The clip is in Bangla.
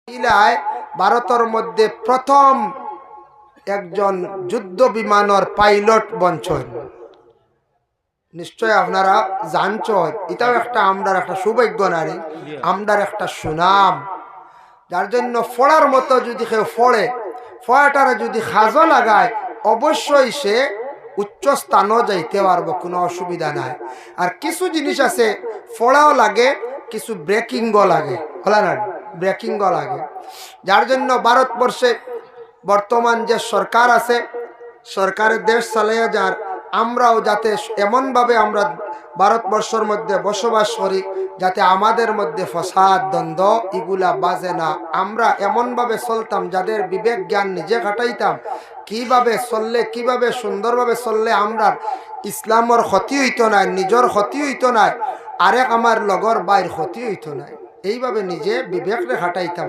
ইলায় ভারতের মধ্যে প্রথম একজন যুদ্ধ বিমানের পাইলট বঞ্চন নিশ্চয় আপনারা জানছেন। এটাও একটা আমরার একটা সৌভাগ্য নারী, আমরার একটা সুনাম, যার জন্য ফড়ার মতো যদি কেউ ফড়াটারে যদি খাজো লাগায় অবশ্যই সে উচ্চ স্থানও যাইতে পারবো, কোনো অসুবিধা নাই। আর কিছু জিনিস আছে ফড়াও লাগে, কিছু ব্রেকিংও লাগে, হলা না, ব্রেকিংও লাগে। যার জন্য ভারতবর্ষে বর্তমান যে সরকার আছে, সরকারের দেশ চালাইয়া যার, আমরাও যাতে এমনভাবে আমরা ভারতবর্ষের মধ্যে বসবাস করি যাতে আমাদের মধ্যে ফসাদ দ্বন্দ্ব এগুলা বাজে না। আমরা এমনভাবে চলতাম যাদের বিবেক জ্ঞান নিজে খাটাইতাম, কিভাবে চললে, কিভাবে সুন্দরভাবে চললে আমরা ইসলামের ক্ষতি হইতো না, নিজের ক্ষতি হইতো না, আরেক আমার লগর বাইর ক্ষতি হইতো না, এইভাবে নিজে বিবেকরে খাটাইতাম।